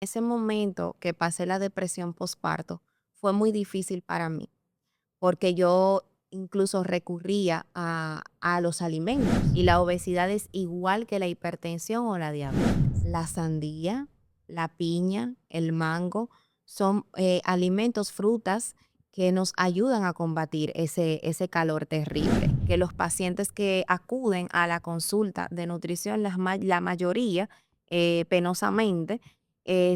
Ese momento que pasé la depresión postparto fue muy difícil para mí, porque yo incluso recurría a los alimentos y la obesidad es igual que la hipertensión o la diabetes. La sandía, la piña, el mango son alimentos, frutas que nos ayudan a combatir ese calor terrible. Que los pacientes que acuden a la consulta de nutrición, la mayoría, penosamente,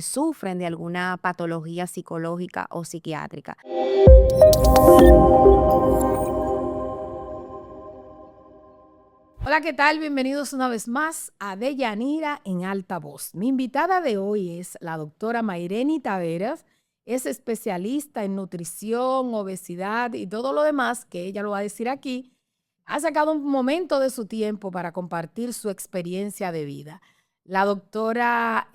sufren de alguna patología psicológica o psiquiátrica. Hola, ¿qué tal? Bienvenidos una vez más a Deyanira en Alta Voz. Mi invitada de hoy es la doctora Maireni Taveras. Es especialista en nutrición, obesidad y todo lo demás que ella lo va a decir aquí. Ha sacado un momento de su tiempo para compartir su experiencia de vida. La doctora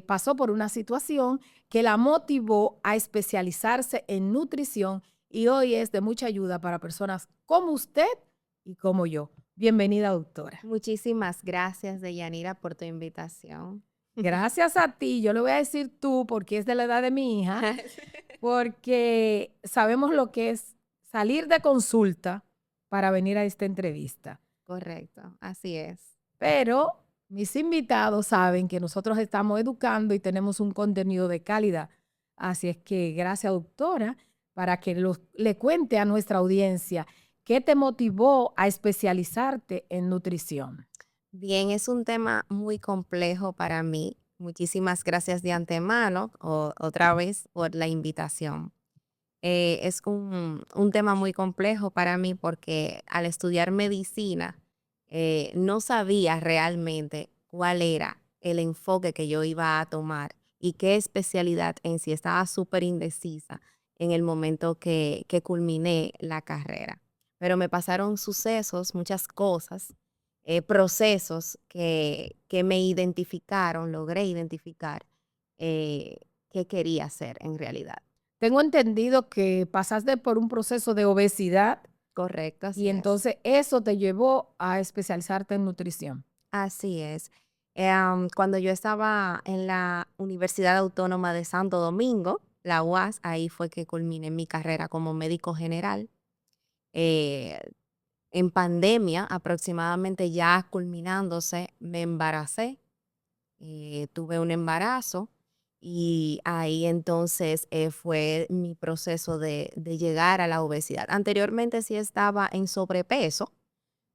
pasó por una situación que la motivó a especializarse en nutrición y hoy es de mucha ayuda para personas como usted y como yo. Bienvenida, doctora. Muchísimas gracias, Deyanira, por tu invitación. Gracias a ti, yo le voy a decir tú porque es de la edad de mi hija, porque sabemos lo que es salir de consulta para venir a esta entrevista. Correcto, así es. Pero mis invitados saben que nosotros estamos educando y tenemos un contenido de calidad. Así es que gracias, doctora, para que le cuente a nuestra audiencia qué te motivó a especializarte en nutrición. Bien, es un tema muy complejo para mí. Muchísimas gracias de antemano, otra vez, por la invitación. Es un tema muy complejo para mí porque al estudiar medicina no sabía realmente cuál era el enfoque que yo iba a tomar y qué especialidad en sí. Estaba súper indecisa en el momento que culminé la carrera. Pero me pasaron sucesos, muchas cosas, procesos que me identificaron, logré identificar eh, qué quería hacer en realidad. Tengo entendido que pasaste por un proceso de obesidad Correcto, y así es. entonces eso te llevó a especializarte en nutrición. Así es. Cuando yo estaba en la Universidad Autónoma de Santo Domingo, la UAS, ahí fue que culminé mi carrera como médico general. Eh, en pandemia, aproximadamente ya culminándose, me embaracé, tuve un embarazo y ahí entonces fue mi proceso de llegar a la obesidad. Anteriormente sí estaba en sobrepeso,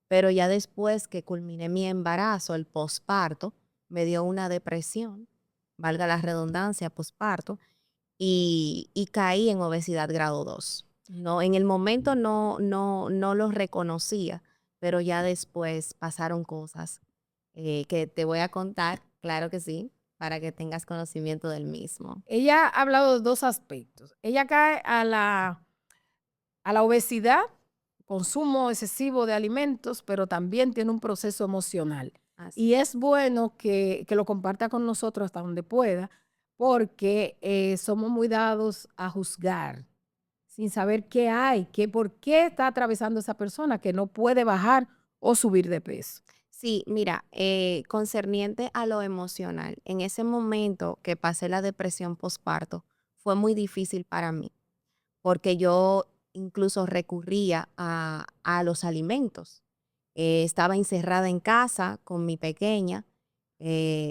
pero ya después que culminé mi embarazo, el posparto, me dio una depresión, valga la redundancia, posparto, y caí en obesidad grado 2. No, en el momento no lo reconocía, pero ya después pasaron cosas que te voy a contar, claro que sí, para que tengas conocimiento del mismo. Ella ha hablado de dos aspectos. Ella cae a la obesidad, consumo excesivo de alimentos, pero también tiene un proceso emocional. Así Y es. es bueno que lo comparta con nosotros hasta donde pueda, porque somos muy dados a juzgar sin saber qué hay, por qué está atravesando esa persona que no puede bajar o subir de peso. Sí, mira, concerniente a lo emocional, en ese momento que pasé la depresión postparto, fue muy difícil para mí, porque yo incluso recurría a los alimentos. Estaba encerrada en casa con mi pequeña,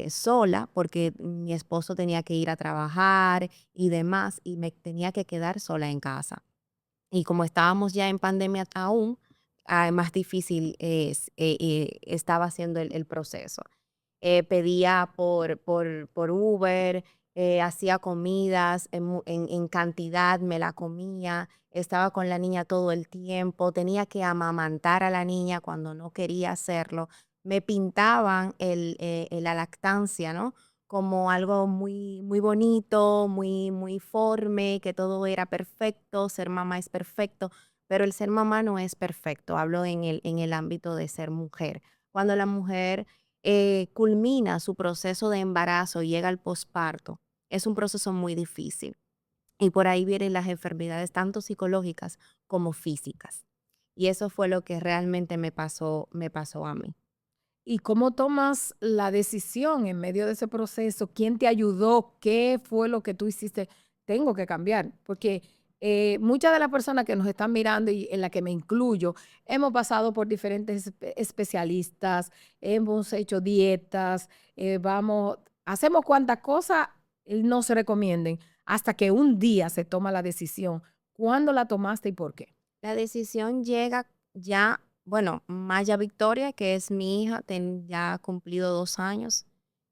sola, porque mi esposo tenía que ir a trabajar y demás, y me tenía que quedar sola en casa. Y como estábamos ya en pandemia aún, más difícil estaba haciendo el proceso. Pedía por Uber, hacía comidas en cantidad, me la comía, estaba con la niña todo el tiempo, tenía que amamantar a la niña cuando no quería hacerlo. Me pintaban la lactancia, ¿no? Como algo muy, muy bonito, muy forme, que todo era perfecto, ser mamá es perfecto, pero el ser mamá no es perfecto. Hablo en el ámbito de ser mujer. Cuando la mujer culmina su proceso de embarazo y llega al posparto, es un proceso muy difícil. Y por ahí vienen las enfermedades tanto psicológicas como físicas. Y eso fue lo que realmente me pasó a mí. ¿Y cómo tomas la decisión en medio de ese proceso? ¿Quién te ayudó? ¿Qué fue lo que tú hiciste? Tengo que cambiar, porque muchas de las personas que nos están mirando y en la que me incluyo, hemos pasado por diferentes especialistas, hemos hecho dietas, hacemos cuantas cosas no se recomienden hasta que un día se toma la decisión. ¿Cuándo la tomaste y por qué? La decisión llega ya, bueno, Maya Victoria, que es mi hija, ya ha cumplido 2 años,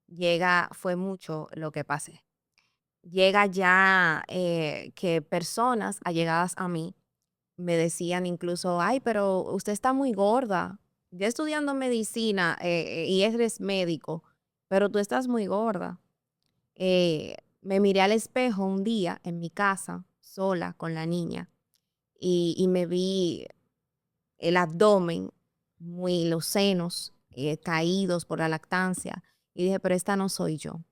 llega, fue mucho lo que pasé. Llega ya que personas allegadas a mí me decían incluso, ay, pero usted está muy gorda. Ya estudiando medicina y eres médico, pero tú estás muy gorda. Me miré al espejo un día en mi casa, sola, con la niña, y me vi el abdomen, los senos caídos por la lactancia. Y dije, pero esta no soy yo.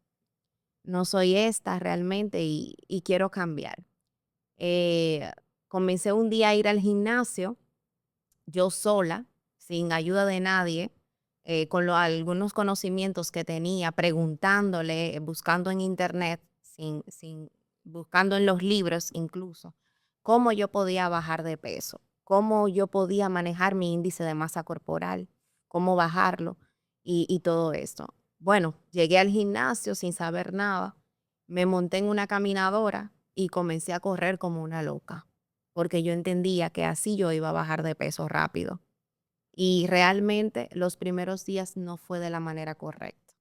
No soy esta realmente y quiero cambiar. Eh, Comencé un día a ir al gimnasio, yo sola, sin ayuda de nadie, con algunos conocimientos que tenía, preguntándole, buscando en internet, buscando en los libros incluso, cómo yo podía bajar de peso, cómo yo podía manejar mi índice de masa corporal, cómo bajarlo y todo esto. Bueno, llegué al gimnasio sin saber nada, me monté en una caminadora y comencé a correr como una loca, porque yo entendía que así yo iba a bajar de peso rápido. Y realmente los primeros días no fue de la manera correcta.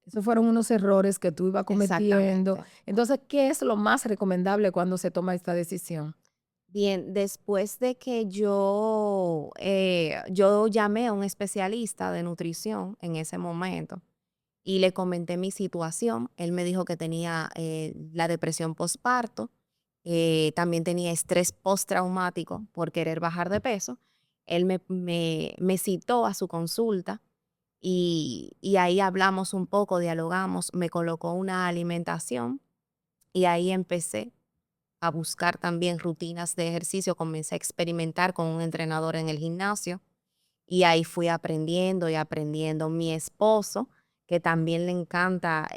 Esos fueron unos errores que tú ibas cometiendo. Exactamente. Entonces, ¿qué es lo más recomendable cuando se toma esta decisión? Bien, después de que yo llamé a un especialista de nutrición en ese momento y le comenté mi situación, él me dijo que tenía la depresión postparto, también tenía estrés postraumático por querer bajar de peso. Él me citó a su consulta y ahí hablamos un poco, dialogamos, me colocó una alimentación y ahí empecé a buscar también rutinas de ejercicio, comencé a experimentar con un entrenador en el gimnasio y ahí fui aprendiendo y aprendiendo. Mi esposo, que también le encanta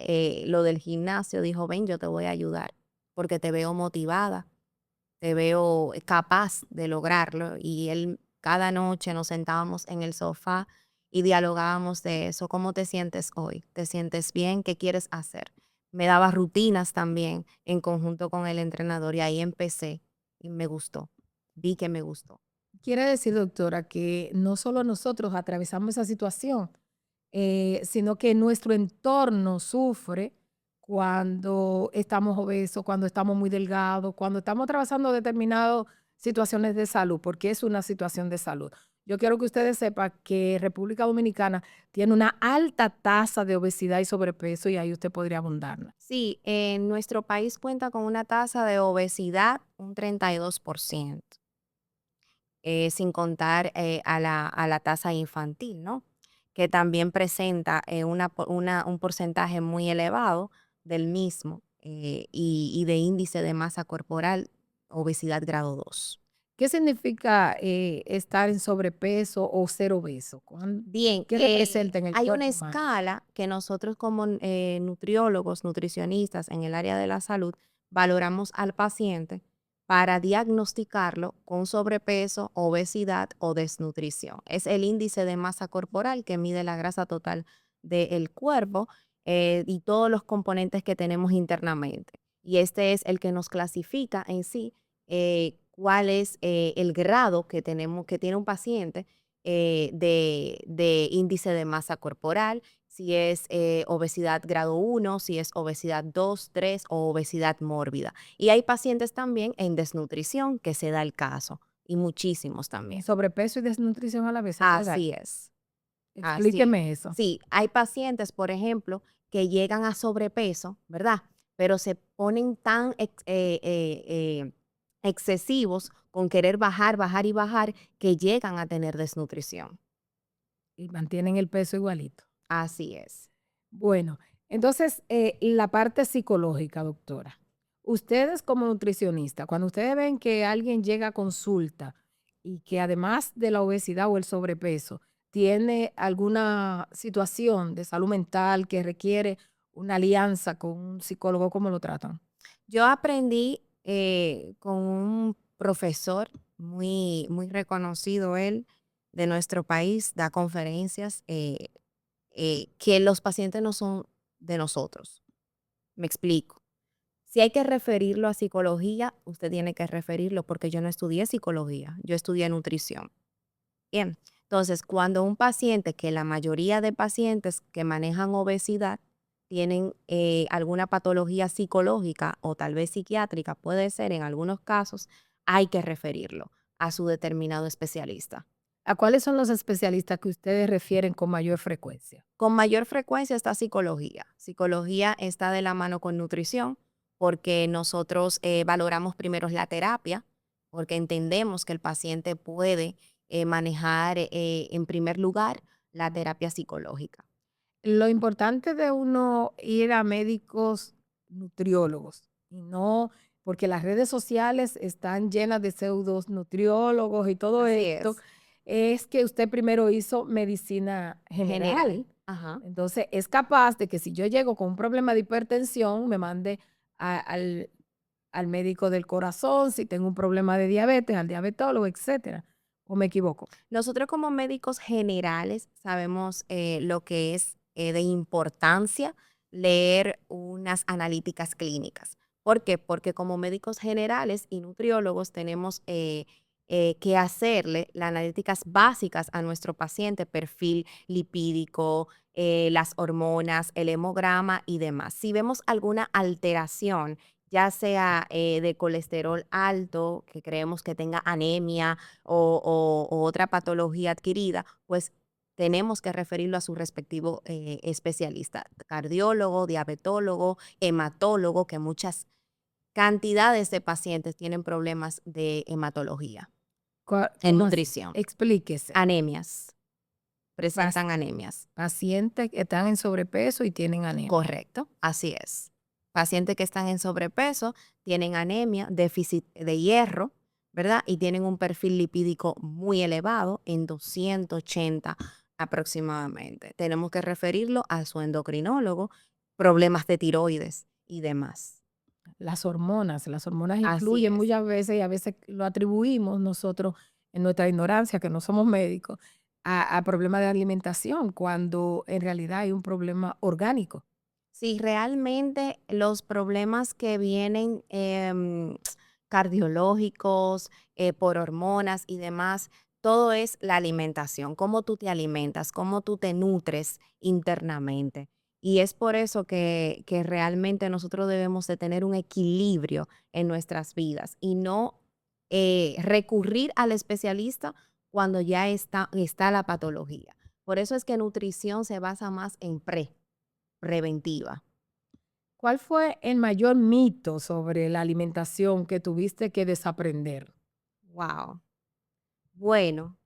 lo del gimnasio, dijo, ven, yo te voy a ayudar porque te veo motivada, te veo capaz de lograrlo. Y él, cada noche nos sentábamos en el sofá y dialogábamos de eso. ¿Cómo te sientes hoy? ¿Te sientes bien? ¿Qué quieres hacer? Me daba rutinas también en conjunto con el entrenador y ahí empecé y me gustó. Vi que me gustó. Quiere decir, doctora, que no solo nosotros atravesamos esa situación, sino que nuestro entorno sufre cuando estamos obesos, cuando estamos muy delgados, cuando estamos atravesando determinadas situaciones de salud, porque es una situación de salud. Yo quiero que ustedes sepan que República Dominicana tiene una alta tasa de obesidad y sobrepeso y ahí usted podría abundarla. Sí, nuestro país cuenta con una tasa de obesidad un 32%, sin contar a la tasa infantil, ¿no? Que también presenta un porcentaje muy elevado del mismo y de índice de masa corporal, obesidad grado 2. ¿Qué significa estar en sobrepeso o ser obeso? Bien, ¿Qué representa en el hay una cuerpo humano? escala que nosotros como nutriólogos, nutricionistas en el área de la salud, valoramos al paciente para diagnosticarlo con sobrepeso, obesidad o desnutrición. Es el índice de masa corporal que mide la grasa total del cuerpo y todos los componentes que tenemos internamente. Y este es el que nos clasifica en sí cuál es el grado que que tiene un paciente de índice de masa corporal, si es obesidad grado 1, si es obesidad 2, 3 o obesidad mórbida. Y hay pacientes también en desnutrición que se da el caso, y muchísimos En también. sobrepeso y desnutrición a la vez, ¿es verdad? Así es, así es. Explíqueme eso. Sí, hay pacientes, por ejemplo, que llegan a sobrepeso, ¿verdad? Pero se ponen tan excesivos con querer bajar, bajar y bajar que llegan a tener desnutrición. Y mantienen el peso igualito. Así es. Bueno, entonces, la parte psicológica, doctora. Ustedes como nutricionista, cuando ustedes ven que alguien llega a consulta y que además de la obesidad o el sobrepeso, tiene alguna situación de salud mental que requiere una alianza con un psicólogo, ¿cómo lo tratan? Yo aprendí con un profesor muy reconocido, él, de nuestro país, da conferencias, que los pacientes no son de nosotros. Me explico. Si hay que referirlo a psicología, usted tiene que referirlo porque yo no estudié psicología, yo estudié nutrición. Bien, entonces cuando un paciente, que la mayoría de pacientes que manejan obesidad tienen alguna patología psicológica o tal vez psiquiátrica, puede ser en algunos casos, hay que referirlo a su determinado especialista. ¿A cuáles son los especialistas que ustedes refieren con mayor frecuencia? Con mayor frecuencia está psicología. Psicología está de la mano con nutrición porque nosotros valoramos primero la terapia, porque entendemos que el paciente puede manejar en primer lugar la terapia psicológica. Lo importante de uno ir a médicos nutriólogos y no porque las redes sociales están llenas de pseudos nutriólogos y todo Así esto, es. es que usted primero hizo medicina General. general. Ajá. Entonces, es capaz de que si yo llego con un problema de hipertensión, me mande al médico del corazón, si tengo un problema de diabetes, al diabetólogo, etcétera. ¿O me equivoco? Nosotros como médicos generales sabemos lo que es de importancia leer unas analíticas clínicas. ¿Por qué? Porque como médicos generales y nutriólogos tenemos que hacerle las analíticas básicas a nuestro paciente, perfil lipídico, las hormonas, el hemograma y demás. Si vemos alguna alteración, ya sea de colesterol alto, que creemos que tenga anemia, o otra patología adquirida, pues tenemos que referirlo a su respectivo especialista, cardiólogo, diabetólogo, hematólogo, que muchas cantidades de pacientes tienen problemas de hematología en ¿Cómo así? nutrición, Explíquese. anemias, presentan anemias. Pacientes que están en sobrepeso y tienen anemia. Correcto, así es. Pacientes que están en sobrepeso tienen anemia, déficit de hierro, ¿verdad? Y tienen un perfil lipídico muy elevado, en 280 aproximadamente. Tenemos que referirlo a su endocrinólogo, problemas de tiroides y demás. Las hormonas Así influyen es. muchas veces y a veces lo atribuimos nosotros en nuestra ignorancia, que no somos médicos, a problemas de alimentación, cuando en realidad hay un problema orgánico. Si realmente los problemas que vienen cardiológicos, por hormonas y demás, todo es la alimentación, cómo tú te alimentas, cómo tú te nutres internamente. Y es por eso que realmente nosotros debemos de tener un equilibrio en nuestras vidas y no recurrir al especialista cuando ya está la patología. Por eso es que nutrición se basa más en preventiva. ¿Cuál fue el mayor mito sobre la alimentación que tuviste que desaprender? Wow. Bueno,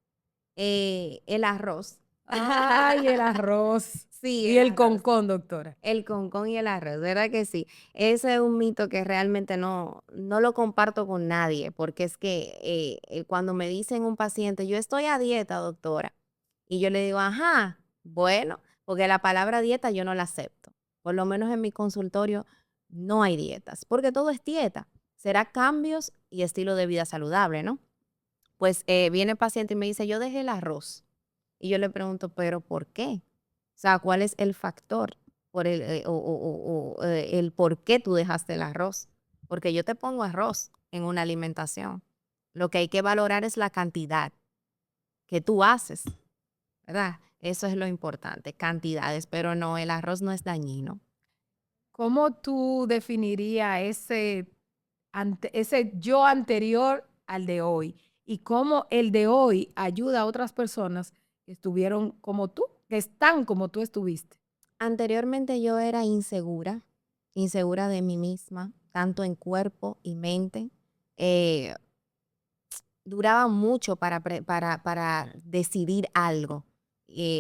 el arroz. Ay, el arroz Sí, y el el arroz. concón, doctora. El concón y el arroz, ¿verdad que sí? Ese es un mito que realmente no lo comparto con nadie, porque es que cuando me dicen un paciente, yo estoy a dieta, doctora, y yo le digo, ajá, bueno, porque la palabra dieta yo no la acepto. Por lo menos en mi consultorio no hay dietas, porque todo es dieta. Será cambios y estilo de vida saludable, ¿no? Pues viene el paciente y me dice, yo dejé el arroz. Y yo le pregunto, ¿pero por qué? O sea, ¿cuál es el factor por el por qué tú dejaste el arroz? Porque yo te pongo arroz en una alimentación. Lo que hay que valorar es la cantidad que tú haces, ¿verdad? Eso es lo importante, cantidades, pero no, el arroz no es dañino. ¿Cómo tú definirías ese yo anterior al de hoy? Y cómo el de hoy ayuda a otras personas que estuvieron como tú, que están como tú estuviste. Anteriormente yo era insegura, insegura de mí misma, tanto en cuerpo y mente. Eh, Duraba mucho para decidir algo.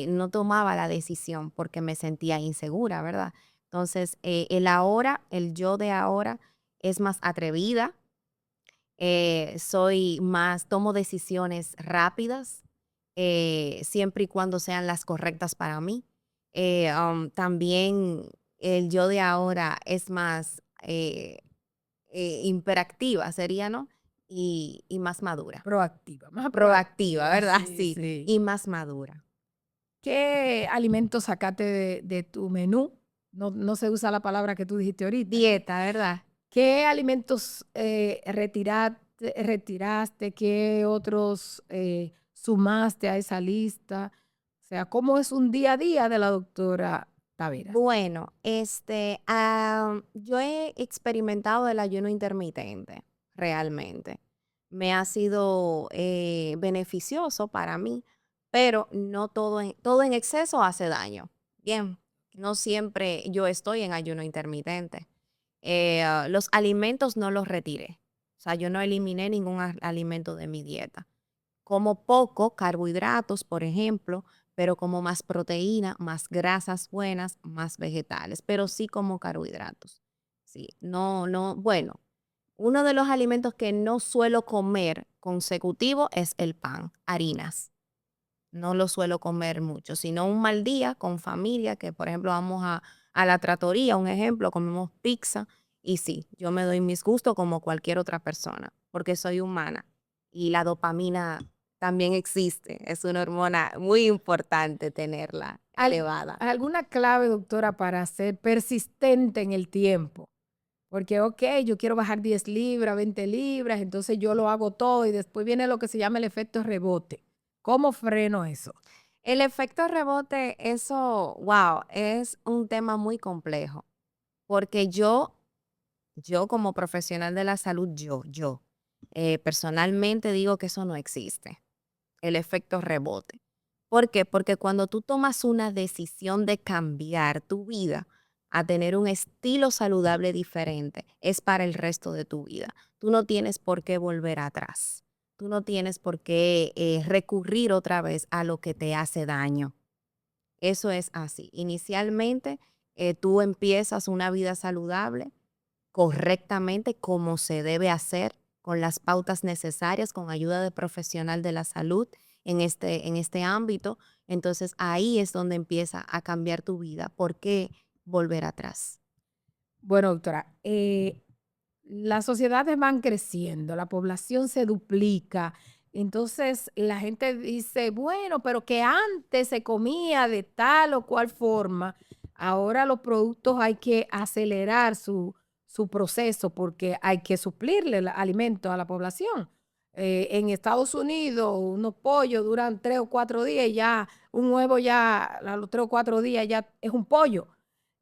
No tomaba la decisión porque me sentía insegura, ¿verdad? Entonces, el yo de ahora es más atrevida, tomo decisiones rápidas, siempre y cuando sean las correctas para mí. También el yo de ahora es más hiperactiva, sería, ¿no? Y más madura. Proactiva, más Proactiva, proactiva, ¿verdad? sí, Sí, sí. y más madura. ¿Qué alimentos sacaste de tu menú? No se usa la palabra que tú dijiste ahorita. Dieta, ¿verdad? ¿Qué alimentos retiraste? ¿Qué otros sumaste a esa lista? O sea, ¿cómo es un día a día de la doctora Taveras? Bueno, yo he experimentado el ayuno intermitente, realmente. Me ha sido beneficioso para mí, pero no todo en exceso hace daño. Bien, no siempre yo estoy en ayuno intermitente. Los alimentos no los retiré. O sea, yo no eliminé ningún alimento de mi dieta. Como poco carbohidratos, por ejemplo, pero como más proteína, más grasas buenas, más vegetales, pero sí como carbohidratos. Sí, bueno, uno de los alimentos que no suelo comer consecutivo es el pan, harinas. No lo suelo comer mucho, sino un mal día con familia, que por ejemplo vamos a la trattoria, un ejemplo, comemos pizza y sí, yo me doy mis gustos como cualquier otra persona, porque soy humana y la dopamina también existe, es una hormona muy importante tenerla Al- elevada. ¿Alguna clave, doctora, para ser persistente en el tiempo? Porque, ok, yo quiero bajar 10 libras, 20 libras, entonces yo lo hago todo y después viene lo que se llama el efecto rebote. ¿Cómo freno eso? El efecto rebote, eso, wow, es un tema muy complejo, porque yo como profesional de la salud, personalmente digo que eso no existe, el efecto rebote. ¿Por qué? Porque cuando tú tomas una decisión de cambiar tu vida a tener un estilo saludable diferente, es para el resto de tu vida. Tú no tienes por qué volver atrás. Tú no tienes por qué recurrir otra vez a lo que te hace daño. Eso es así. Inicialmente, tú empiezas una vida saludable correctamente como se debe hacer, con las pautas necesarias, con ayuda de profesional de la salud en este ámbito. Entonces ahí es donde empieza a cambiar tu vida. ¿Por qué volver atrás? Bueno, doctora, las sociedades van creciendo, la población se duplica, entonces la gente dice, bueno, pero que antes se comía de tal o cual forma, ahora los productos hay que acelerar su proceso porque hay que suplirle el alimento a la población. En Estados Unidos, unos pollos duran 3 o 4 días y ya un huevo ya a los 3 o 4 días ya es un pollo.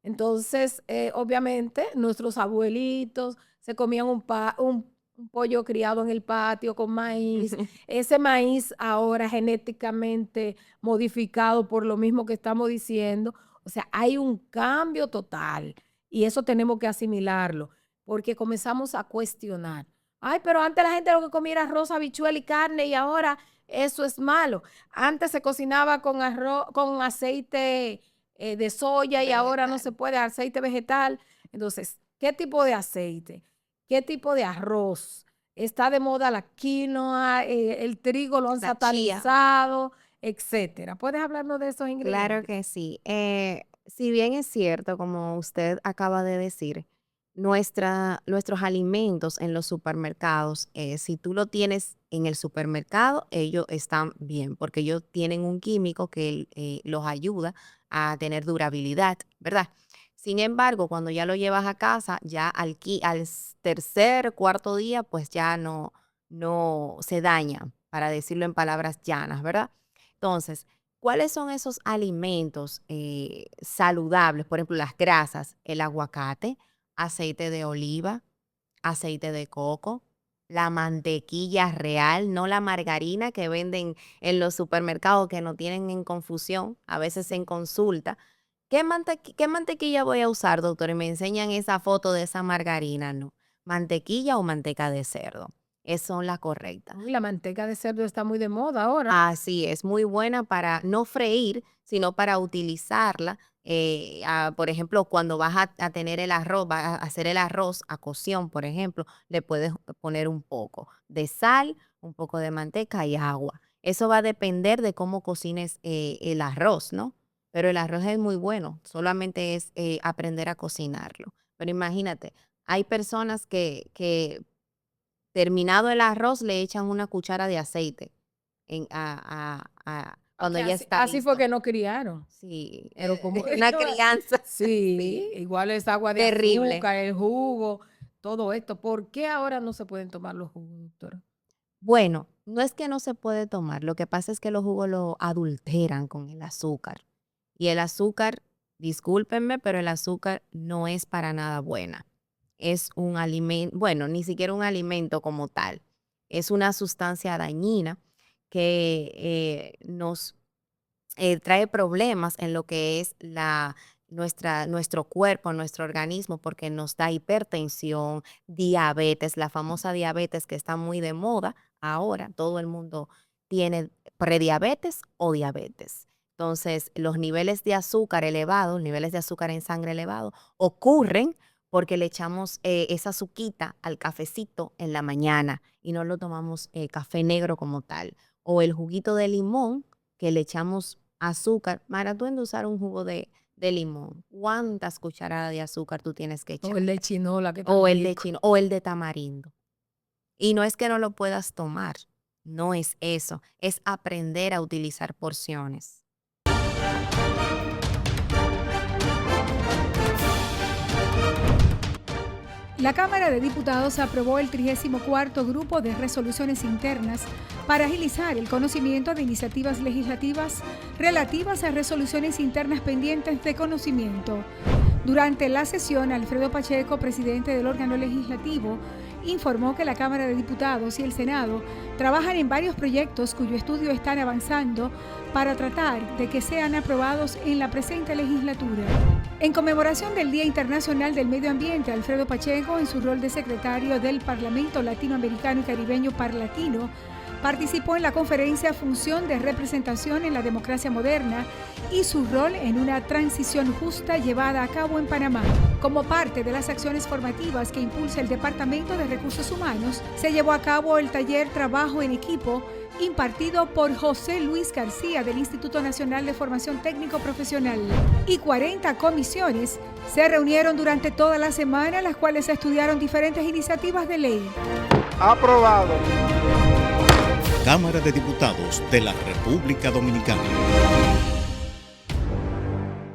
Entonces, obviamente, nuestros abuelitos se comían un pollo criado en el patio con maíz. Ese maíz ahora genéticamente modificado por lo mismo que estamos diciendo. O sea, hay un cambio total y eso tenemos que asimilarlo porque comenzamos a cuestionar. Ay, pero antes la gente lo que comía era arroz, habichuela y carne y ahora eso es malo. Antes se cocinaba con arroz, con aceite de soya y ahora no Vegetal. se puede aceite vegetal. Entonces, ¿qué tipo de aceite? ¿Qué tipo de arroz? Está de moda la quinoa, el trigo lo han La chía. satanizado, etcétera. ¿Puedes hablarnos de esos Claro ingredientes? que sí. Si bien es cierto, como usted acaba de decir, nuestros alimentos en los supermercados, si tú lo tienes en el supermercado, ellos están bien, porque ellos tienen un químico que los ayuda a tener durabilidad, ¿verdad? Sin embargo, cuando ya lo llevas a casa, ya al tercer, cuarto día, pues ya no se daña, para decirlo en palabras llanas, ¿verdad? Entonces, ¿cuáles son esos alimentos saludables? Por ejemplo, las grasas, el aguacate, aceite de oliva, aceite de coco, la mantequilla real, no la margarina que venden en los supermercados que no tienen en confusión, a veces en consulta. ¿Qué mantequilla voy a usar, doctor? Y me enseñan esa foto de esa margarina, no. ¿Mantequilla o manteca de cerdo? Esas son las correctas. Uy, la manteca de cerdo está muy de moda ahora. Así es, muy buena para no freír, sino para utilizarla. Por ejemplo, cuando vas a tener el arroz, vas a hacer el arroz a cocción, por ejemplo, le puedes poner un poco de sal, un poco de manteca y agua. Eso va a depender de cómo cocines el arroz, ¿no? Pero el arroz es muy bueno, solamente es aprender a cocinarlo. Pero imagínate, hay personas que terminado el arroz le echan una cuchara de aceite cuando Porque ya así, está así fue listo. que nos criaron. Sí, Pero como una crianza, sí, sí, igual es agua de terrible. azúcar, el jugo, todo esto. ¿Por qué ahora no se pueden tomar los jugos, doctora? Bueno, no es que no se puede tomar, lo que pasa es que los jugos lo adulteran con el azúcar. Y el azúcar, discúlpenme, pero el azúcar no es para nada buena. Es un alimento, bueno, ni siquiera un alimento como tal. Es una sustancia dañina que nos trae problemas en lo que es nuestro cuerpo, nuestro organismo, porque nos da hipertensión, diabetes, la famosa diabetes que está muy de moda ahora. Todo el mundo tiene prediabetes o diabetes. Entonces, los niveles de azúcar elevados, niveles de azúcar en sangre elevados, ocurren porque le echamos esa azuquita al cafecito en la mañana y no lo tomamos café negro como tal. O el juguito de limón que le echamos azúcar. Mara, tú en de usar un jugo de limón, ¿cuántas cucharadas de azúcar tú tienes que O el de echarle? chinola, que tan O el de rico. chino, o el de tamarindo. Y no es que no lo puedas tomar, no es eso, es aprender a utilizar porciones. La Cámara de Diputados aprobó el 34º Grupo de Resoluciones Internas para agilizar el conocimiento de iniciativas legislativas relativas a resoluciones internas pendientes de conocimiento. Durante la sesión, Alfredo Pacheco, presidente del órgano legislativo, informó que la Cámara de Diputados y el Senado trabajan en varios proyectos cuyo estudio están avanzando para tratar de que sean aprobados en la presente legislatura. En conmemoración del Día Internacional del Medio Ambiente, Alfredo Pacheco, en su rol de secretario del Parlamento Latinoamericano y Caribeño Parlatino, participó en la conferencia Función de Representación en la Democracia Moderna y su rol en una transición justa llevada a cabo en Panamá. Como parte de las acciones formativas que impulsa el Departamento de Recursos Humanos, se llevó a cabo el taller Trabajo en Equipo, impartido por José Luis García del Instituto Nacional de Formación Técnico Profesional. Y 40 comisiones se reunieron durante toda la semana, las cuales estudiaron diferentes iniciativas de ley. Aprobado. Cámara de Diputados de la República Dominicana.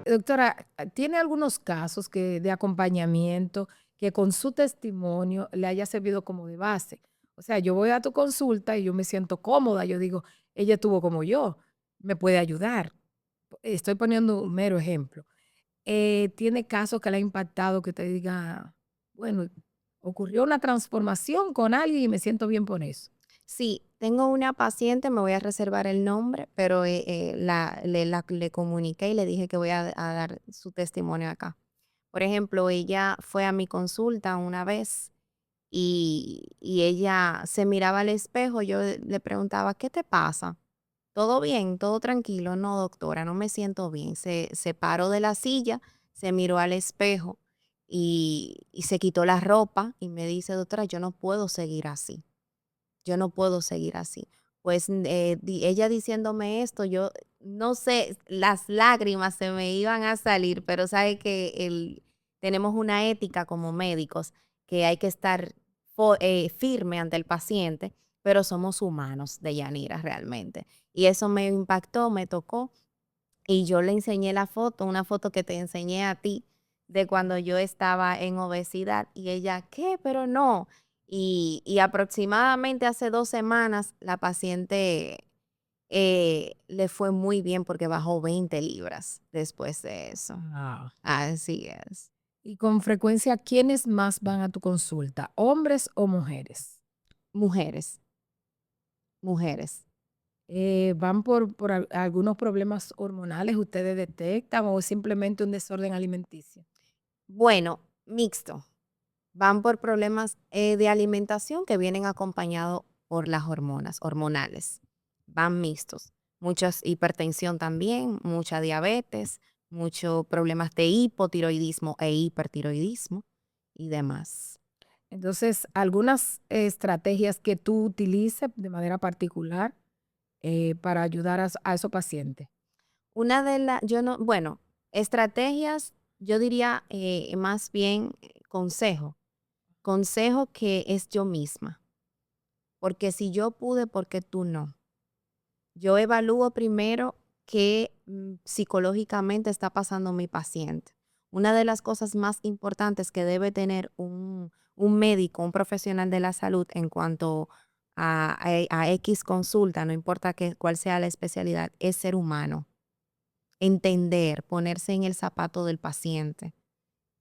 Doctora, ¿tiene algunos casos de acompañamiento que con su testimonio le haya servido como de base? O sea, yo voy a tu consulta y yo me siento cómoda, yo digo, ella estuvo como yo, me puede ayudar. Estoy poniendo un mero ejemplo. ¿Tiene casos que le ha impactado que te diga, bueno, ocurrió una transformación con alguien y me siento bien por eso? Sí, tengo una paciente, me voy a reservar el nombre, pero le comuniqué y le dije que voy a dar su testimonio acá. Por ejemplo, ella fue a mi consulta una vez y ella se miraba al espejo, yo le preguntaba, ¿qué te pasa? ¿Todo bien? ¿Todo tranquilo? No, doctora, no me siento bien. Se paró de la silla, se miró al espejo y se quitó la ropa y me dice, doctora, yo no puedo seguir así. Yo no puedo seguir así. Pues ella diciéndome esto, yo no sé, las lágrimas se me iban a salir, pero sabe que tenemos una ética como médicos que hay que estar firme ante el paciente, pero somos humanos, Deyanira, realmente. Y eso me impactó, me tocó, y yo le enseñé la foto, una foto que te enseñé a ti de cuando yo estaba en obesidad, y ella, ¿qué? Pero no. Y aproximadamente hace 2 semanas la paciente le fue muy bien porque bajó 20 libras después de eso. Wow. Así es. Y con frecuencia, ¿quiénes más van a tu consulta? ¿Hombres o mujeres? Mujeres, mujeres. ¿Van por algunos problemas hormonales ustedes detectan o simplemente un desorden alimenticio? Bueno, mixto. Van por problemas de alimentación que vienen acompañados por las hormonas, hormonales. Van mixtos. Mucha hipertensión también, mucha diabetes, muchos problemas de hipotiroidismo e hipertiroidismo y demás. Entonces, algunas estrategias que tú utilices de manera particular. para ayudar a esos pacientes? Una de las, yo no, bueno, estrategias, yo diría más bien consejo que es yo misma, porque si yo pude, ¿por qué tú no? Yo evalúo primero qué psicológicamente está pasando mi paciente. Una de las cosas más importantes que debe tener un médico, un profesional de la salud en cuanto a X consulta, no importa cuál sea la especialidad, es ser humano. Entender, ponerse en el zapato del paciente.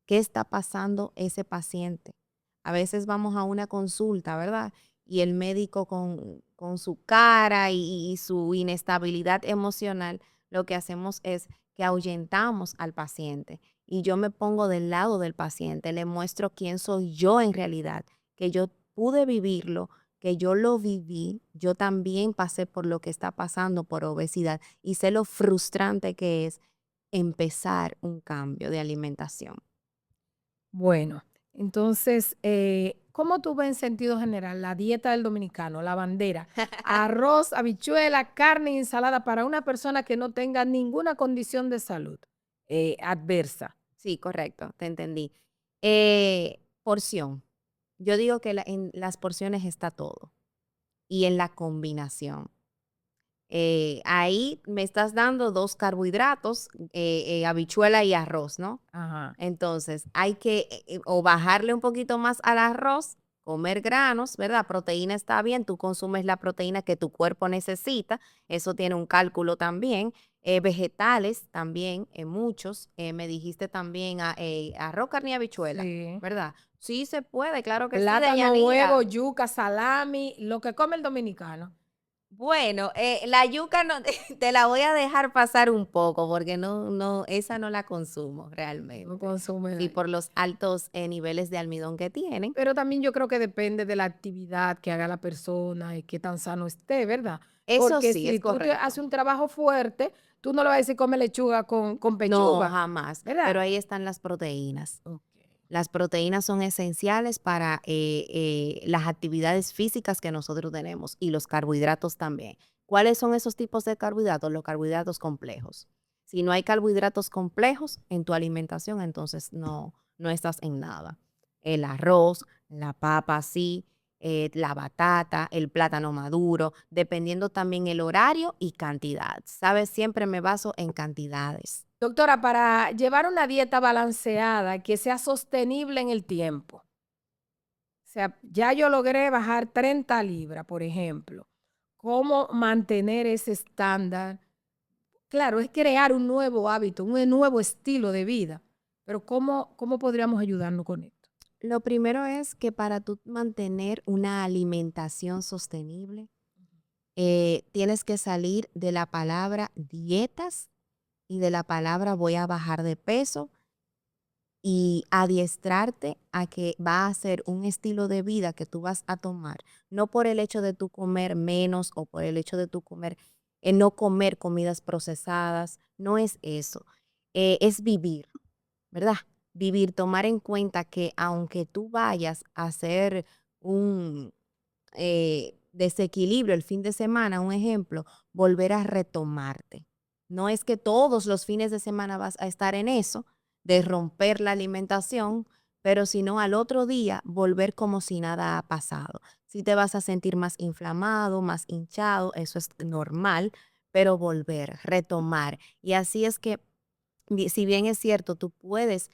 ¿Qué está pasando ese paciente? A veces vamos a una consulta, ¿verdad? Y el médico con su cara y su inestabilidad emocional, lo que hacemos es que ahuyentamos al paciente. Y yo me pongo del lado del paciente, le muestro quién soy yo en realidad, que yo pude vivirlo, que yo lo viví, yo también pasé por lo que está pasando por obesidad y sé lo frustrante que es empezar un cambio de alimentación. Bueno, entonces, ¿cómo tú ves en sentido general la dieta del dominicano, la bandera? Arroz, habichuela, carne y ensalada para una persona que no tenga ninguna condición de salud adversa. Sí, correcto, te entendí. Porción. Yo digo que en las porciones está todo y en la combinación. Ahí me estás dando dos carbohidratos, habichuela y arroz, ¿no? Ajá. Entonces hay que o bajarle un poquito más al arroz, comer granos, ¿verdad? Proteína está bien, tú consumes la proteína que tu cuerpo necesita, eso tiene un cálculo también. Vegetales también, muchos. Me dijiste también arroz, carne y habichuela, Sí. ¿verdad? Sí se puede, claro que sí, Plátano, huevo, Deyanira. yuca, salami, lo que come el dominicano. Bueno, la yuca no, te la voy a dejar pasar un poco porque esa no la consumo No realmente. Sí, consume. por los altos niveles de almidón que tienen. Pero también yo creo que depende de la actividad que haga la persona y qué tan sano esté, ¿verdad? Eso Porque sí, es si tú te correcto. haces un trabajo fuerte, tú no le vas a decir come lechuga con No, pechuga, jamás. Pero ¿verdad? ahí están las proteínas. Ok. Las proteínas son esenciales para las actividades físicas que nosotros tenemos y los carbohidratos también. ¿Cuáles son esos tipos de carbohidratos? Los carbohidratos complejos. Si no hay carbohidratos complejos en tu alimentación, entonces no estás en nada. El arroz, la papa, sí, la batata, el plátano maduro, dependiendo también el horario y cantidad. ¿Sabes? Siempre me baso en cantidades. Doctora, para llevar una dieta balanceada que sea sostenible en el tiempo, o sea, ya yo logré bajar 30 libras, por ejemplo. ¿Cómo mantener ese estándar? Claro, es crear un nuevo hábito, un nuevo estilo de vida, pero ¿cómo podríamos ayudarnos con esto? Lo primero es que para tú mantener una alimentación sostenible, tienes que salir de la palabra dietas y de la palabra voy a bajar de peso y adiestrarte a que va a ser un estilo de vida que tú vas a tomar, no por el hecho de tú comer menos o por el hecho de tú no comer comidas procesadas, no es eso, es vivir. ¿Verdad? Vivir, tomar en cuenta que aunque tú vayas a hacer un desequilibrio el fin de semana, un ejemplo, volver a retomarte. No es que todos los fines de semana vas a estar en eso, de romper la alimentación, pero sino al otro día volver como si nada ha pasado. Si te vas a sentir más inflamado, más hinchado, eso es normal, pero volver, retomar. Y así es que si bien es cierto, tú puedes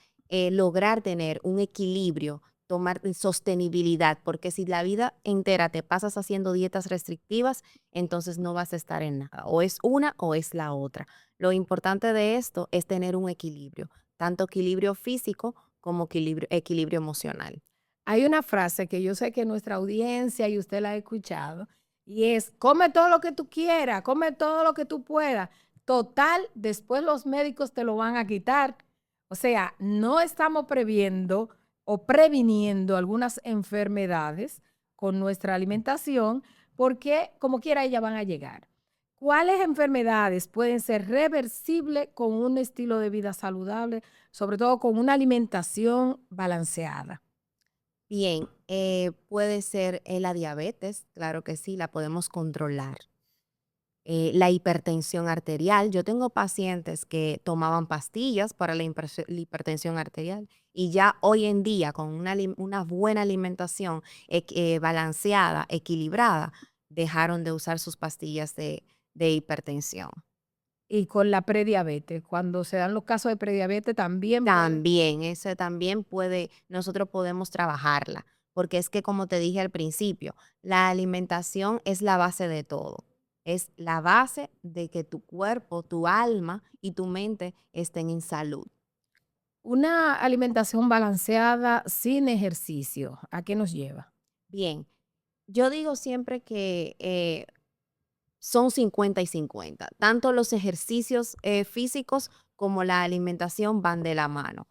lograr tener un equilibrio, tomar sostenibilidad, porque si la vida entera te pasas haciendo dietas restrictivas, entonces no vas a estar en nada. O es una o es la otra. Lo importante de esto es tener un equilibrio, tanto equilibrio físico como equilibrio emocional. Hay una frase que yo sé que nuestra audiencia y usted la ha escuchado, y es, come todo lo que tú quieras, come todo lo que tú puedas. Total, después los médicos te lo van a quitar. O sea, no estamos previendo o previniendo algunas enfermedades con nuestra alimentación, porque como quiera ellas van a llegar. ¿Cuáles enfermedades pueden ser reversibles con un estilo de vida saludable, sobre todo con una alimentación balanceada? Bien, puede ser la diabetes, claro que sí, la podemos controlar. la hipertensión arterial. Yo tengo pacientes que tomaban pastillas para la hipertensión arterial y ya hoy en día con una buena alimentación balanceada, equilibrada, dejaron de usar sus pastillas de hipertensión. Y con la prediabetes, cuando se dan los casos de prediabetes también puede. También, ese también nosotros podemos trabajarla, porque es que como te dije al principio, la alimentación es la base de todo. Es la base de que tu cuerpo, tu alma y tu mente estén en salud. Una alimentación balanceada sin ejercicio, ¿a qué nos lleva? Bien, yo digo siempre que son 50 y 50. Tanto los ejercicios físicos como la alimentación van de la mano,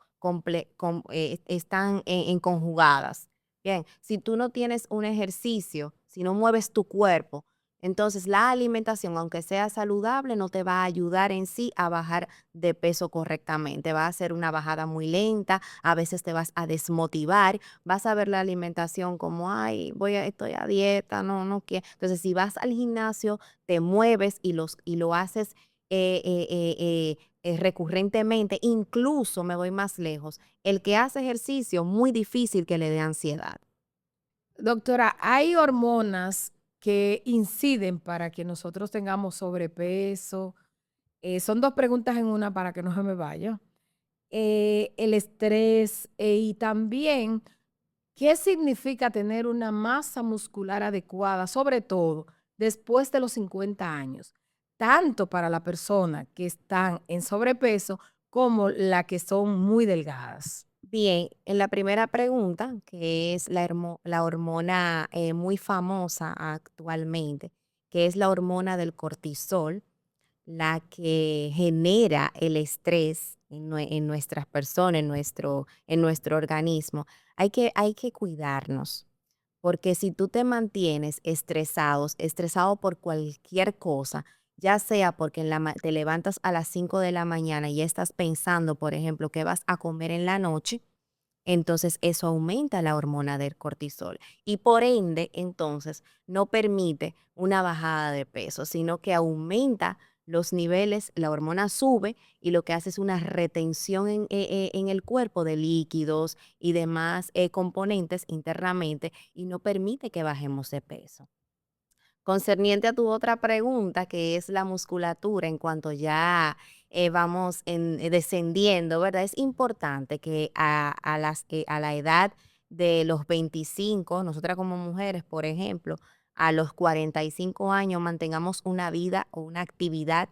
están en conjugadas. Bien, si tú no tienes un ejercicio, si no mueves tu cuerpo, entonces la alimentación, aunque sea saludable, no te va a ayudar en sí a bajar de peso correctamente. Va a ser una bajada muy lenta, a veces te vas a desmotivar, vas a ver la alimentación como, ay, estoy a dieta, no quiero. Entonces, si vas al gimnasio, te mueves y lo haces recurrentemente, incluso me voy más lejos, el que hace ejercicio, muy difícil que le dé ansiedad. Doctora, ¿hay hormonas que inciden para que nosotros tengamos sobrepeso? Son dos preguntas en una para que no se me vaya. El estrés y también, ¿qué significa tener una masa muscular adecuada, sobre todo después de los 50 años? Tanto para la persona que están en sobrepeso como la que son muy delgadas. Bien, en la primera pregunta, que es la hormona muy famosa actualmente, que es la hormona del cortisol, la que genera el estrés en nuestras personas, en nuestro organismo, hay que cuidarnos, porque si tú te mantienes estresado por cualquier cosa, ya sea porque te levantas a las 5 de la mañana y ya estás pensando, por ejemplo, qué vas a comer en la noche, entonces eso aumenta la hormona del cortisol y por ende, entonces, no permite una bajada de peso, sino que aumenta los niveles, la hormona sube y lo que hace es una retención en el cuerpo de líquidos y demás componentes internamente y no permite que bajemos de peso. Concerniente a tu otra pregunta, que es la musculatura, en cuanto ya vamos descendiendo, ¿verdad? Es importante que a la edad de los 25, nosotras como mujeres, por ejemplo, a los 45 años mantengamos una vida o una actividad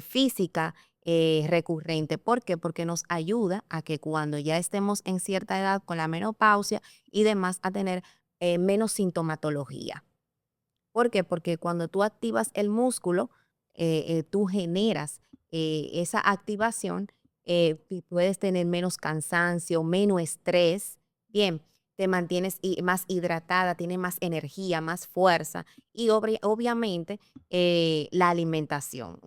física recurrente. ¿Por qué? Porque nos ayuda a que cuando ya estemos en cierta edad con la menopausia y demás, a tener menos sintomatología. ¿Por qué? Porque cuando tú activas el músculo, tú generas esa activación, puedes tener menos cansancio, menos estrés, bien, te mantienes más hidratada, tienes más energía, más fuerza y obviamente la alimentación,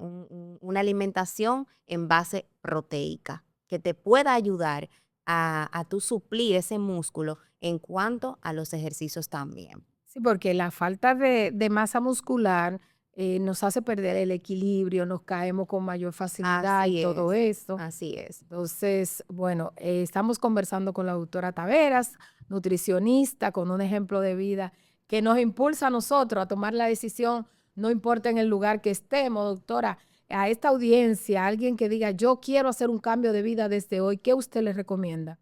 una alimentación en base proteica que te pueda ayudar a tú suplir ese músculo en cuanto a los ejercicios también. Sí, porque la falta de masa muscular nos hace perder el equilibrio, nos caemos con mayor facilidad y Así todo es, esto. así es. Entonces, bueno, estamos conversando con la doctora Taveras, nutricionista, con un ejemplo de vida que nos impulsa a nosotros a tomar la decisión, no importa en el lugar que estemos, doctora. A esta audiencia, alguien que diga, yo quiero hacer un cambio de vida desde hoy, ¿qué usted le recomienda?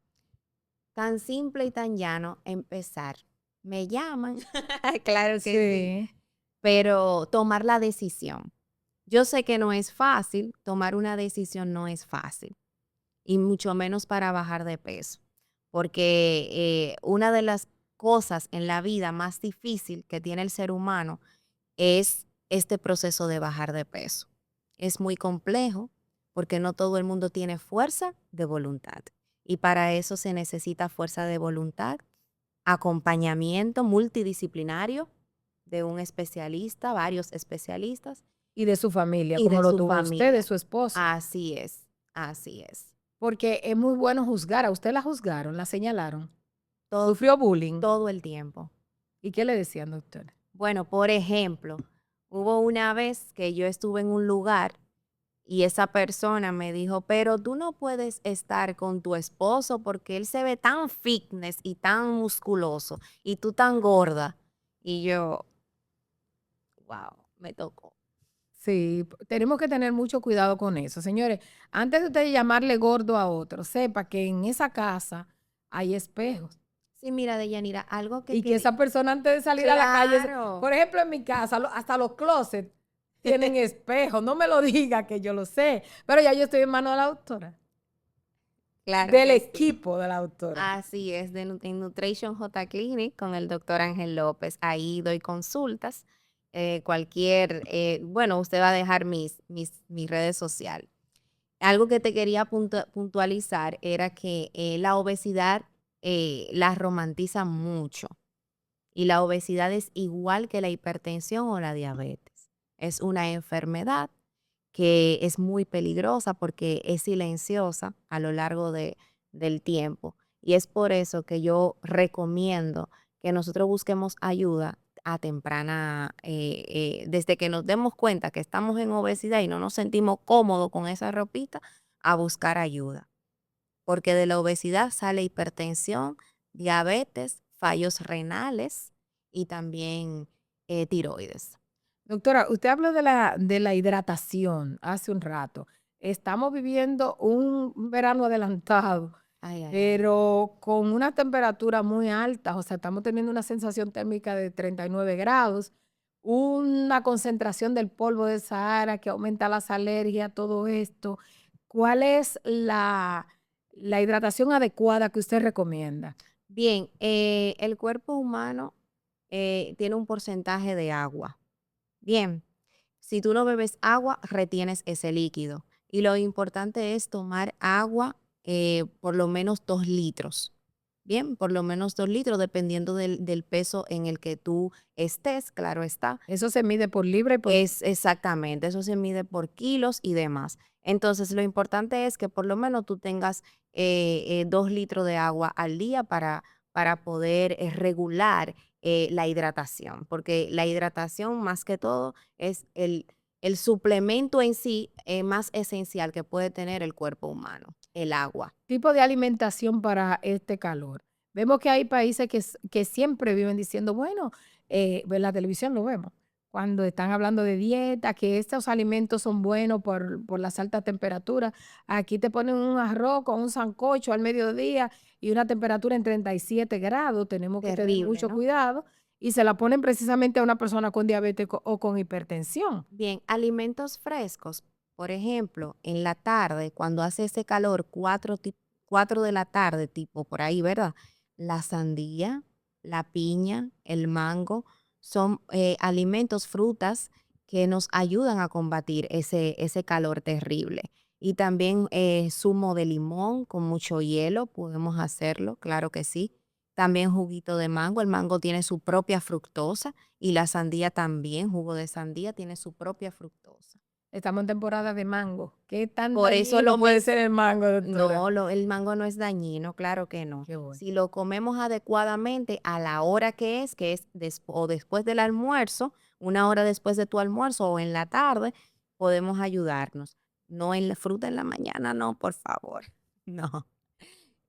Tan simple y tan llano empezar. Me llaman, claro que sí, Sí. pero tomar la decisión. Yo sé que no es fácil, tomar una decisión no es fácil, y mucho menos para bajar de peso, porque una de las cosas en la vida más difícil que tiene el ser humano es este proceso de bajar de peso. Es muy complejo porque no todo el mundo tiene fuerza de voluntad. Y para eso se necesita fuerza de voluntad, acompañamiento multidisciplinario de un especialista, varios especialistas Y de su familia, y como de lo su tuvo usted, de familia. su esposo. Así es, así es. Porque es muy bueno juzgar. A usted la juzgaron, la señalaron. Todo, Sufrió bullying. todo el tiempo. ¿Y qué le decían, doctora? Bueno, por ejemplo, Hubo una vez que yo estuve en un lugar y esa persona me dijo, pero tú no puedes estar con tu esposo porque él se ve tan fitness y tan musculoso y tú tan gorda. Y yo, wow, me tocó. Sí, tenemos que tener mucho cuidado con eso. Señores, antes de usted llamarle gordo a otro, sepa que en esa casa hay espejos Sí, mira, Deyanira, algo que y que tiene, esa persona antes de salir a la calle, claro, por ejemplo, en mi casa, hasta los closets tienen espejos. No me lo diga que yo lo sé, pero ya yo estoy en manos de la doctora, claro del que sí. equipo de la doctora. Así es, en Nutrition J Clinic con el doctor Ángel López. Ahí doy consultas. Bueno, usted va a dejar mis redes sociales. Algo que te quería puntualizar era que la obesidad la romantiza mucho. Y la obesidad es igual que la hipertensión o la diabetes. Es una enfermedad que es muy peligrosa porque es silenciosa a lo largo del tiempo. Y es por eso que yo recomiendo que nosotros busquemos ayuda a desde que nos demos cuenta que estamos en obesidad y no nos sentimos cómodos con esa ropita, a buscar ayuda. Porque de la obesidad sale hipertensión, diabetes, fallos renales y también tiroides. Doctora, usted habló de la hidratación hace un rato. Estamos viviendo un verano adelantado, Ay, ay, ay. pero con una temperatura muy alta, o sea, estamos teniendo una sensación térmica de 39 grados, una concentración del polvo de Sahara que aumenta las alergias, todo esto. ¿Cuál es la hidratación adecuada que usted recomienda? Bien, el cuerpo humano tiene un porcentaje de agua. Bien, si tú no bebes agua, retienes ese líquido. Y lo importante es tomar agua por lo menos 2 litros. Bien, por lo menos 2 litros, dependiendo del peso en el que tú estés, claro está. Eso se mide por libra y por... Es exactamente, eso se mide por kilos y demás. Entonces, lo importante es que por lo menos tú tengas 2 litros de agua al día para poder regular la hidratación, porque la hidratación más que todo es el suplemento en sí más esencial que puede tener el cuerpo humano, el agua. tipo de alimentación para este calor. Vemos que hay países que siempre viven diciendo, bueno, en la televisión lo vemos, cuando están hablando de dieta, que estos alimentos son buenos por las altas temperaturas. Aquí te ponen un arroz con un sancocho al mediodía y una temperatura en 37 grados. Tenemos que tener Terrible, mucho ¿no? cuidado y se la ponen precisamente a una persona con diabetes o con hipertensión. Bien, alimentos frescos, por ejemplo, en la tarde, cuando hace ese calor, 4 de la tarde, tipo por ahí, ¿verdad? La sandía, la piña, el mango, son alimentos, frutas que nos ayudan a combatir ese calor terrible. Y también zumo de limón con mucho hielo, podemos hacerlo, claro que sí. También juguito de mango, el mango tiene su propia fructosa y la sandía también, jugo de sandía, tiene su propia fructosa. Estamos en temporada de mango. ¿Qué tan Por eso dañino lo puede menc ser el mango, doctora? no, el mango no es dañino, claro que no. Qué bueno. Si lo comemos adecuadamente a la hora que es o después del almuerzo, 1 hora después de tu almuerzo o en la tarde, podemos ayudarnos. No en la fruta en la mañana, no, por favor. No.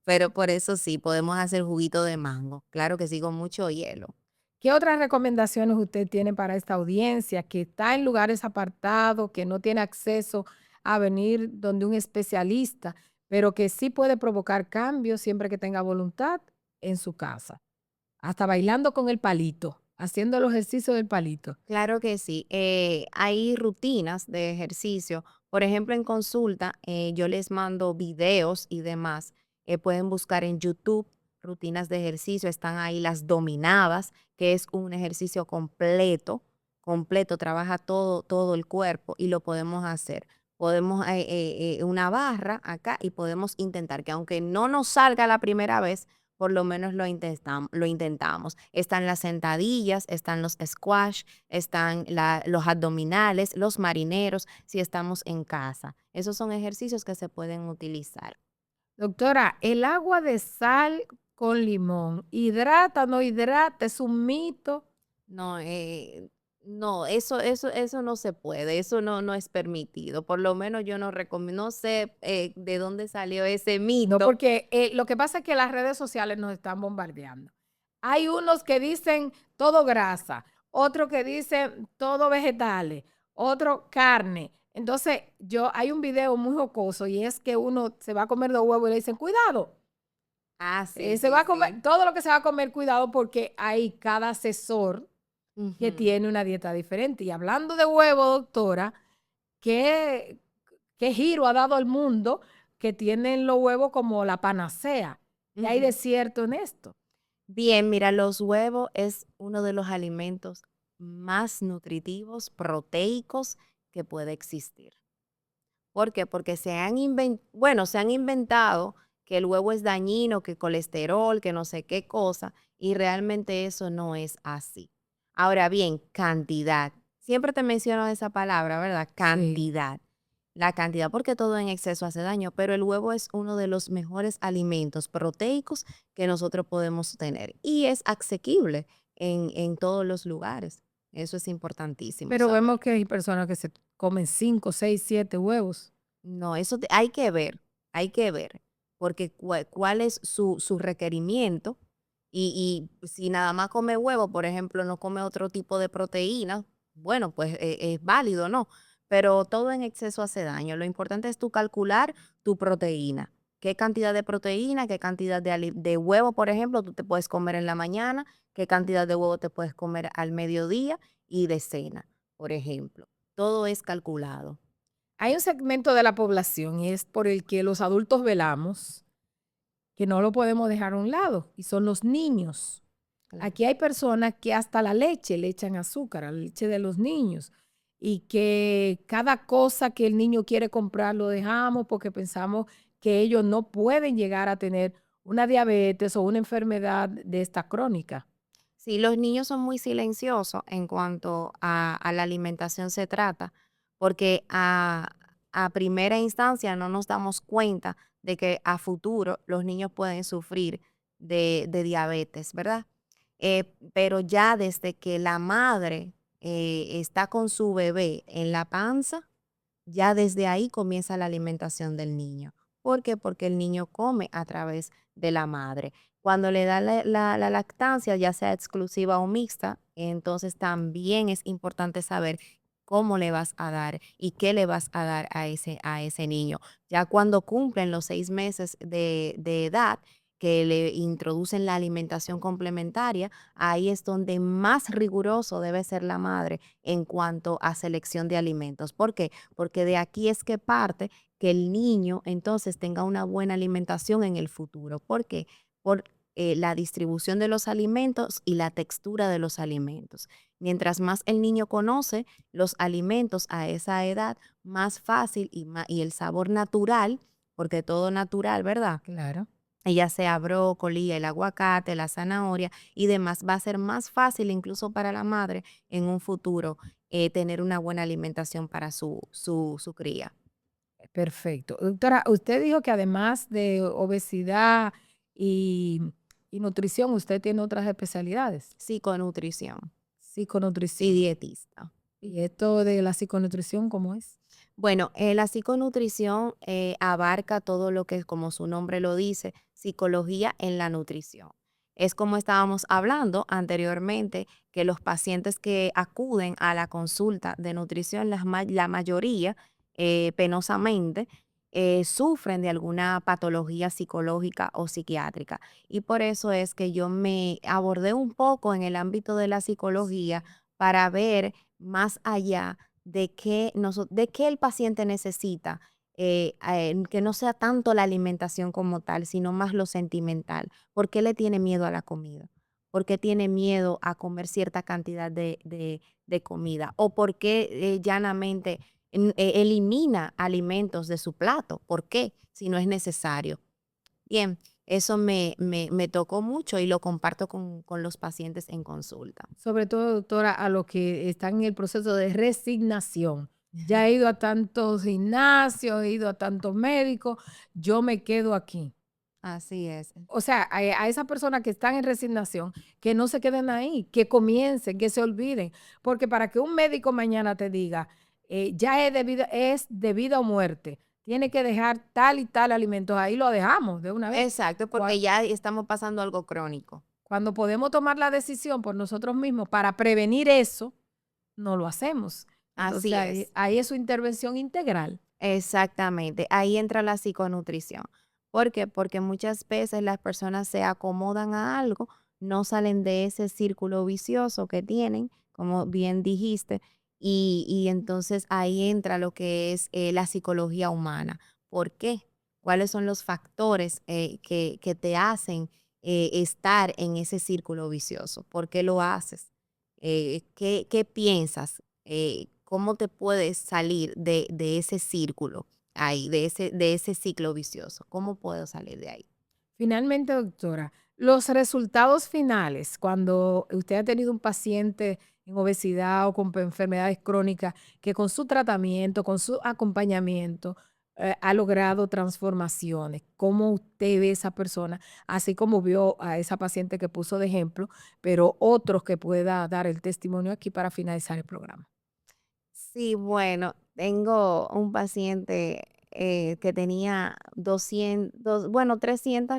Pero por eso sí, podemos hacer juguito de mango. Claro que sí, con mucho hielo. ¿Qué otras recomendaciones usted tiene para esta audiencia que está en lugares apartados, que no tiene acceso a venir donde un especialista, pero que sí puede provocar cambios siempre que tenga voluntad en su casa? Hasta bailando con el palito, haciendo los ejercicios del palito. Claro que sí. Hay rutinas de ejercicio. Por ejemplo, en consulta, yo les mando videos y demás. Pueden buscar en YouTube rutinas de ejercicio. Están ahí las dominadas, que es un ejercicio completo, completo, trabaja todo el cuerpo y lo podemos hacer. Podemos una barra acá y podemos intentar que aunque no nos salga la primera vez, por lo menos lo intentamos. Están las sentadillas, están los squash, están los abdominales, los marineros, si estamos en casa. Esos son ejercicios que se pueden utilizar. Doctora, el agua de sal con limón, ¿hidrata o no hidrata? ¿Es un mito? No, No, eso no se puede, eso no es permitido. Por lo menos yo no recomiendo, no sé de dónde salió ese No, mito. porque lo que pasa es que las redes sociales nos están bombardeando. Hay unos que dicen todo grasa, otros que dicen todo vegetales, otro carne. Entonces, hay un video muy jocoso y es que uno se va a comer dos huevos y le dicen, cuidado, Ah, sí, se va sí, a comer, sí. todo lo que se va a comer, cuidado, porque hay cada asesor que Ujú. tiene una dieta diferente. Y hablando de huevo, doctora, ¿qué, qué giro ha dado al mundo que tienen los huevos como la panacea? ¿Qué hay de Ujú. cierto en esto? Bien, mira, los huevos es uno de los alimentos más nutritivos, proteicos que puede existir. ¿Por qué? Porque se han inventado que el huevo es dañino, que colesterol, que no sé qué cosa, y realmente eso no es así. Ahora bien, cantidad. Siempre te menciono esa palabra, ¿verdad? Sí. Cantidad. La cantidad, porque todo en exceso hace daño, pero el huevo es uno de los mejores alimentos proteicos que nosotros podemos tener y es asequible en todos los lugares. Eso es importantísimo Pero saber. vemos que hay personas que se comen 5, 6, 7 huevos. No, hay que ver, porque cuál es su requerimiento y si nada más come huevo, por ejemplo, no come otro tipo de proteína, bueno, pues es válido, ¿no? Pero todo en exceso hace daño. Lo importante es tú calcular tu proteína. ¿Qué cantidad de proteína, qué cantidad de huevo, por ejemplo, tú te puedes comer en la mañana, qué cantidad de huevo te puedes comer al mediodía y de cena, por ejemplo? Todo es calculado. Hay un segmento de la población y es por el que los adultos velamos, que no lo podemos dejar a un lado, y son los niños. Claro. Aquí hay personas que hasta la leche le echan azúcar, a la leche de los niños, y que cada cosa que el niño quiere comprar lo dejamos porque pensamos que ellos no pueden llegar a tener una diabetes o una enfermedad de esta crónica. Sí, los niños son muy silenciosos en cuanto a la alimentación se trata, porque a primera instancia no nos damos cuenta de que a futuro los niños pueden sufrir de diabetes, ¿verdad? Pero ya desde que la madre está con su bebé en la panza, ya desde ahí comienza la alimentación del niño. ¿Por qué? Porque el niño come a través de la madre. Cuando le da la lactancia, ya sea exclusiva o mixta, entonces también es importante saber cómo le vas a dar y qué le vas a dar a ese niño. Ya cuando cumplen los 6 meses de edad, que le introducen la alimentación complementaria, ahí es donde más riguroso debe ser la madre en cuanto a selección de alimentos. ¿Por qué? Porque de aquí es que parte que el niño entonces tenga una buena alimentación en el futuro. ¿Por qué? Por la distribución de los alimentos y la textura de los alimentos. Mientras más el niño conoce los alimentos a esa edad, más fácil y el sabor natural, porque todo natural, ¿verdad? Claro. Ya sea brócoli, el aguacate, la zanahoria y demás, va a ser más fácil incluso para la madre en un futuro tener una buena alimentación para su cría. Perfecto. Doctora, usted dijo que además de obesidad y, y nutrición, usted tiene otras especialidades. Psiconutrición y Psiconutrición. dietista. ¿Y esto de la psiconutrición cómo es? Bueno, la psiconutrición abarca todo lo que, como su nombre lo dice, psicología en la nutrición. Es como estábamos hablando anteriormente, que los pacientes que acuden a la consulta de nutrición, la mayoría, penosamente, sufren de alguna patología psicológica o psiquiátrica. Y por eso es que yo me abordé un poco en el ámbito de la psicología para ver más allá de qué el paciente necesita, que no sea tanto la alimentación como tal, sino más lo sentimental. ¿Por qué le tiene miedo a la comida? ¿Por qué tiene miedo a comer cierta cantidad de comida? ¿O por qué llanamente elimina alimentos de su plato? ¿Por qué? Si no es necesario. Bien, eso me tocó mucho y lo comparto con los pacientes en consulta. Sobre todo, doctora, a los que están en el proceso de resignación. Ya he ido a tantos gimnasios, he ido a tantos médicos, yo me quedo aquí. Así es. O sea, a esas personas que están en resignación, que no se queden ahí, que comiencen, que se olviden. Porque para que un médico mañana te diga, ya es de vida o muerte, tiene que dejar tal y tal alimentos, ahí lo dejamos de una vez. Exacto, porque ya estamos pasando algo crónico. Cuando podemos tomar la decisión por nosotros mismos para prevenir eso, no lo hacemos. Así Entonces, es. ahí es su intervención integral. Exactamente, ahí entra la psiconutrición. ¿Por qué? Porque muchas veces las personas se acomodan a algo, no salen de ese círculo vicioso que tienen, como bien dijiste, y entonces ahí entra lo que es la psicología humana. ¿Por qué? ¿Cuáles son los factores que te hacen estar en ese círculo vicioso? ¿Por qué lo haces? ¿Qué piensas? ¿Cómo te puedes salir de ese círculo ahí, de ese ciclo vicioso? ¿Cómo puedo salir de ahí? Finalmente, doctora, los resultados finales, cuando usted ha tenido un paciente en obesidad o con enfermedades crónicas, que con su tratamiento, con su acompañamiento, ha logrado transformaciones. ¿Cómo usted ve esa persona? Así como vio a esa paciente que puso de ejemplo, pero otros que pueda dar el testimonio aquí para finalizar el programa. Sí, bueno, tengo un paciente que tenía 300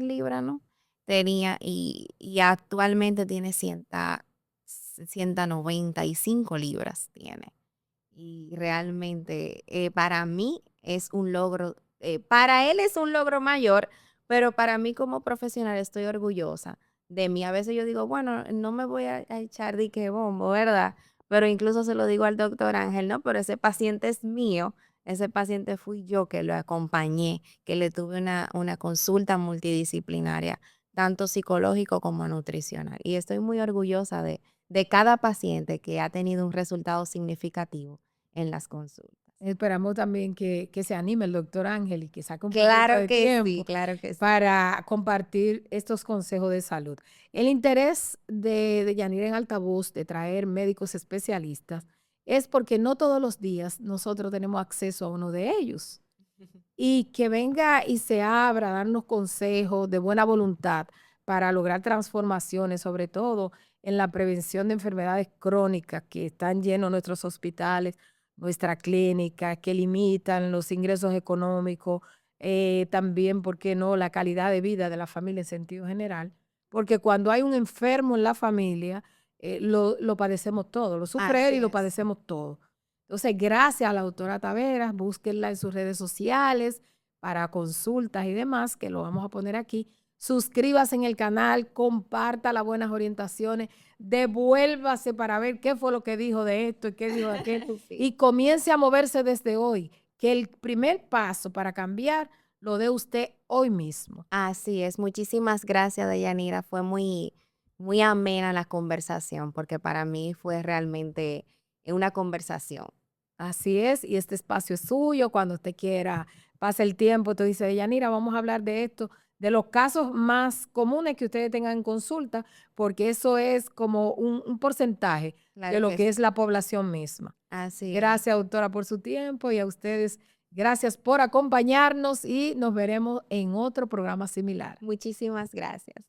libras, ¿no? Tenía y actualmente tiene 195 libras tiene. Y realmente para mí es un logro, para él es un logro mayor, pero para mí como profesional estoy orgullosa de mí. A veces yo digo, bueno, no me voy a echar dique bombo, ¿verdad? Pero incluso se lo digo al doctor Ángel, no, pero ese paciente es mío, ese paciente fui yo que lo acompañé, que le tuve una consulta multidisciplinaria, tanto psicológico como nutricional. Y estoy muy orgullosa de cada paciente que ha tenido un resultado significativo en las consultas. Esperamos también que se anime el doctor Ángel y que saque un poquito Claro de que sí, tiempo claro que sí. para compartir estos consejos de salud. El interés de Yanira en Altavoz de traer médicos especialistas es porque no todos los días nosotros tenemos acceso a uno de ellos. Y que venga y se abra a darnos consejos de buena voluntad para lograr transformaciones, sobre todo en la prevención de enfermedades crónicas que están llenos nuestros hospitales, nuestra clínica, que limitan los ingresos económicos, también, ¿por qué no?, la calidad de vida de la familia en sentido general, porque cuando hay un enfermo en la familia, lo padecemos todo, lo sufre él Así y lo es. padecemos todo. Entonces, gracias a la doctora Taveras, búsquenla en sus redes sociales para consultas y demás, que lo vamos a poner aquí. Suscríbase en el canal, comparta las buenas orientaciones, devuélvase para ver qué fue lo que dijo de esto y qué dijo de aquello, Sí. y comience a moverse desde hoy, que el primer paso para cambiar lo dé usted hoy mismo. Así es. Muchísimas gracias, Deyanira. Fue muy amena la conversación, porque para mí fue realmente una conversación. Así es, y este espacio es suyo. Cuando usted quiera, pase el tiempo, te dice, Yanira, vamos a hablar de esto, de los casos más comunes que ustedes tengan en consulta, porque eso es como un porcentaje de Claro lo que que sí. es la población misma. Así es. Gracias, doctora, por su tiempo y a ustedes, gracias por acompañarnos y nos veremos en otro programa similar. Muchísimas gracias.